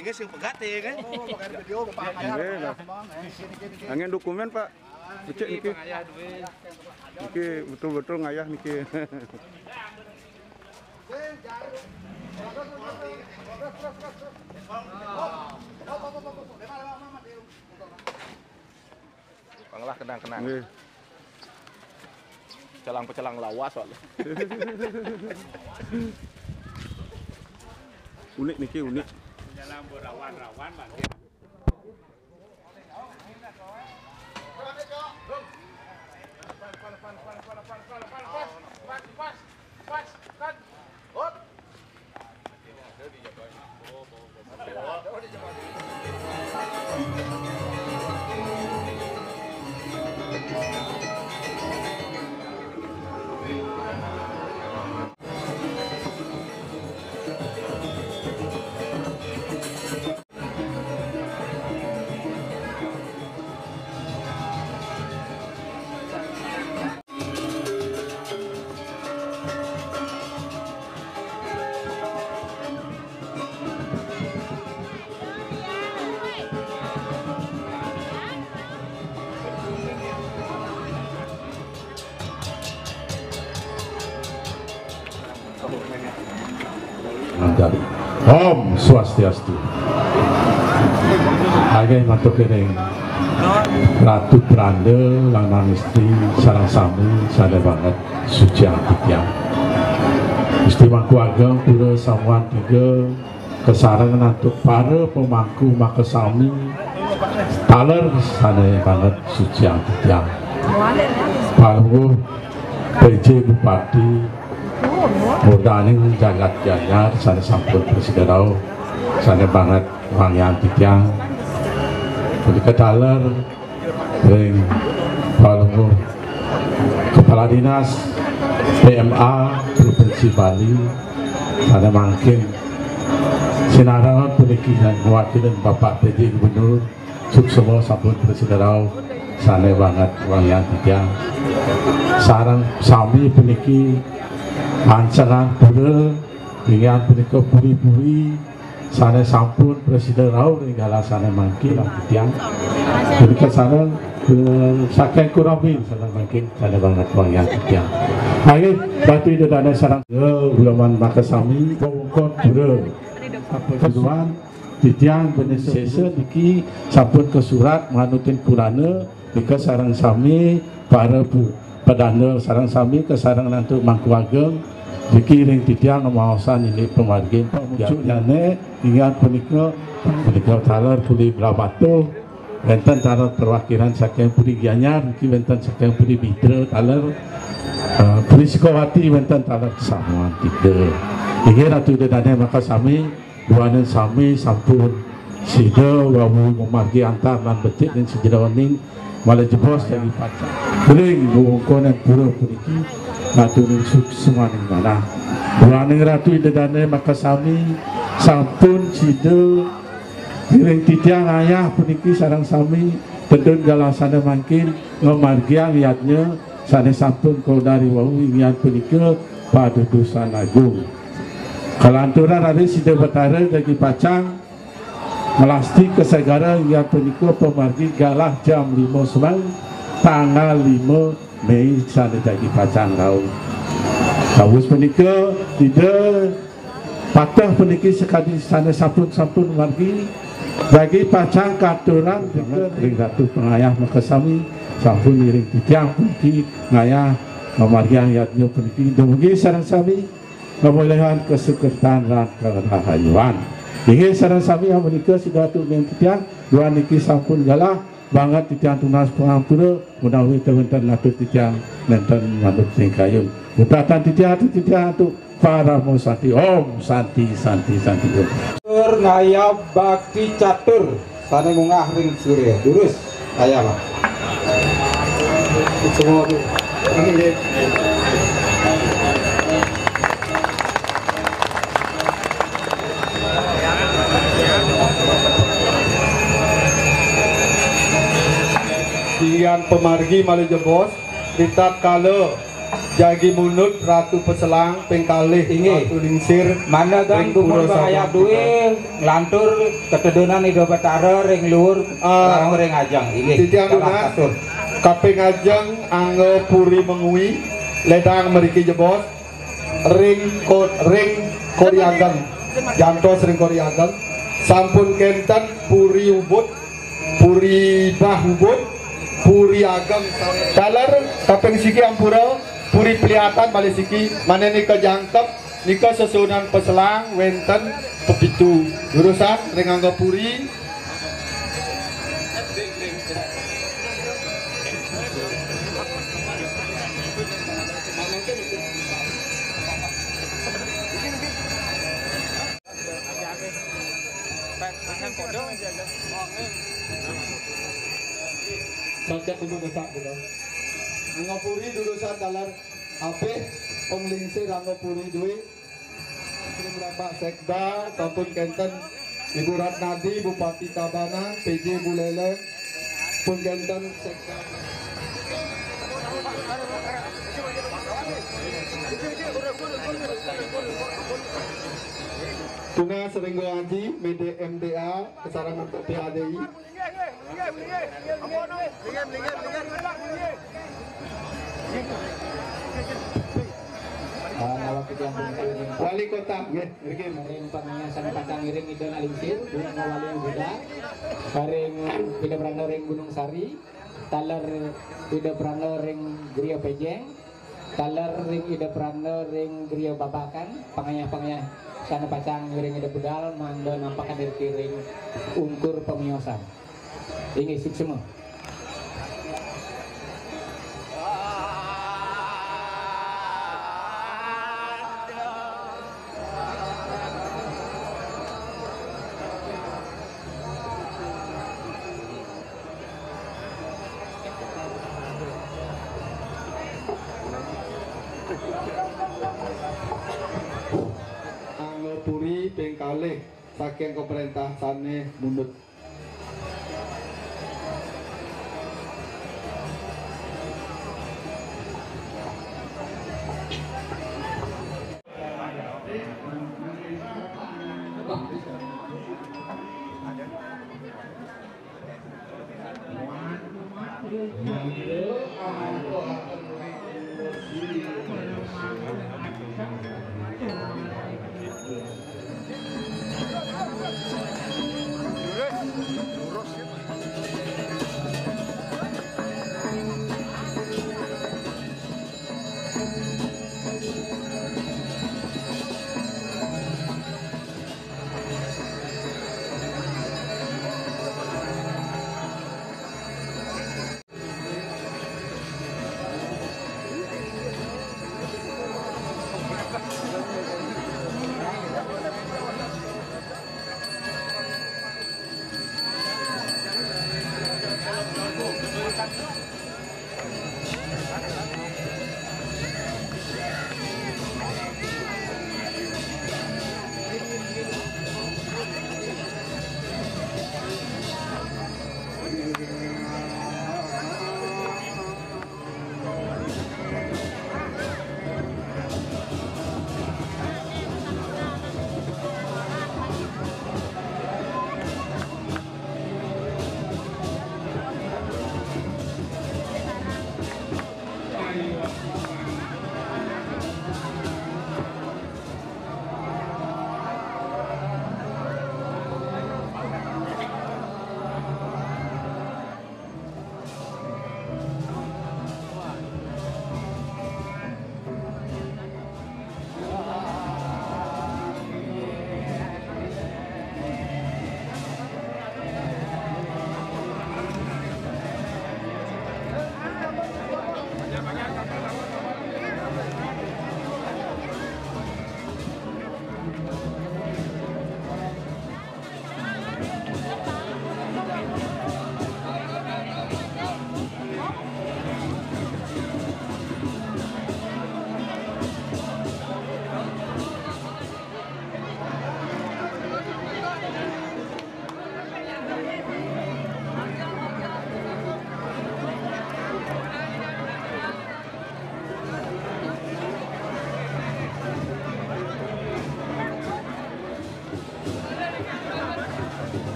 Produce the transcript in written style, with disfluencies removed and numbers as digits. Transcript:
guys yang pegate kan. Angin dokumen Pak. Becek niki. Niki betul-betul ngayah niki. Panglah kenang-kenang. Celang-pecelang lawas soalnya. Unik niki unik. Dalam berawan-rawan Pak. Om Swastiastu. Agai matur kering Ratu Pranda lanang istri sareng sami sada banget suci tiang. Istri mangku ageng pura samuan tiga kesarengan untuk para pemangku maka sami taler sada banget suci tiang. Palu PJ Bupati Murdaning Jagat Janyar sana sampun Presiden Rau sana banget Wangyan Titiang Budi Ketaler ring Palu Kepala Dinas PMA Provinsi Bali sana mangkin Sinarawan Puniki dan Mewakilin Bapak PJ Gubernur Suksemo sampun Presiden Rau sana banget Wangyan Titiang sarang sami puniki ancangan pura dengan punika puri-puri sana sampun Presiden Rau ninggala sana mangkin tiang punika sana saking kurabin sana mangkin sana banget Wangyan tiang akhir batu itu dana sarang ulaman makasami pokok pura keduan titiang benesesa niki sampun ke surat menganutin purana nika sarang sami para Padahal sarang sami ke sarang nanti mangku ageng dikiring titiang mawasan ini pemargin muncul ingat penikah talar puli berabatu benten talar perwakilan saking puli gianyar benten saking puli bidra talar puli Sikowati benten talar samuan tiga ini ratu dedane maka sami duanen sami sampun sida wawu memargi antar lan betik dan sejerawaning malah jebos lagi pacar bering bungkonan pura puniki ratu ning sukseman mana buaning ratu dedane maka sami sampun sida giring titiang ayah puniki sarang sami tedun galasana mangkin ngomargiang yatnya sane sampun kau dari wau ingian punika padudusan agung kalanturan ada sida betara lagi pacang melasti kesegara yang punika pemargi galah jam 5 semang tanggal 5 Mei sana jadi pacang Rau kawus punika tidak patah puniki sekali sana sampun margi bagi pacang katuran ring ratu pengayah makasami sampun iring titiang puniki ngayah memargi ayatnya puniki dumugi sareng sami kemuliaan kesukertan lan kerahayuan ingin sarang sami yang menikah sudah tu dengan titiang dua niki sampun galah banget titiang tunas pengampura mudah-mudahan teman-teman natur titiang nenten manut singkayung bupatan titiang tu para musanti om santi ngaya bakti catur sana mungah ring surya durus kaya lah semua ini Dian pemargi Malih Jebos, Rita Kale Jagi Munut Ratu Peselang pengkalih Ratu Lingsir mana gang dumur bangaya duwe nglantur ketedonan Ido Batara ring luhur ring ajang inggih titiang duna kaping ajeng anggo puri mengui ledang meriki jebos ring koriagang jantos ring koriagang sampun kenten puri ubud puri bah ubud puri ageng dalar kaping siki ampura puri pelihatan balik siki mana nika jangkep nika sesunan Peselang wenten pepitu jurusan ring angga puri Sanjak dulu dosa dulu. Angga puri dulu saat dalar ape penglingsir angga puri duit. Terima Pak Sekda, sampun kenten Ibu Ratnadi, Bupati Tabanan, PJ Buleleng, pun kenten Sekda. Tuna Seringgo Haji, Mede MDA, Kesarang untuk PADI. Wali Kota, Bareng pamanya sana pacang iring Idon Alingsir, Gunung Wali yang Buddha, bareng Ida Prano ring Gunung Sari, taler Ida Prano ring Griya Pejeng, taler ring Ida Prano ring Griya Babakan, pangayah sana pacang iring Ida Budal, mangga nampakan dari ring Ungkur Pemiosan. Ini sip semua. Puri pengkalih saking pemerintah sane mundut.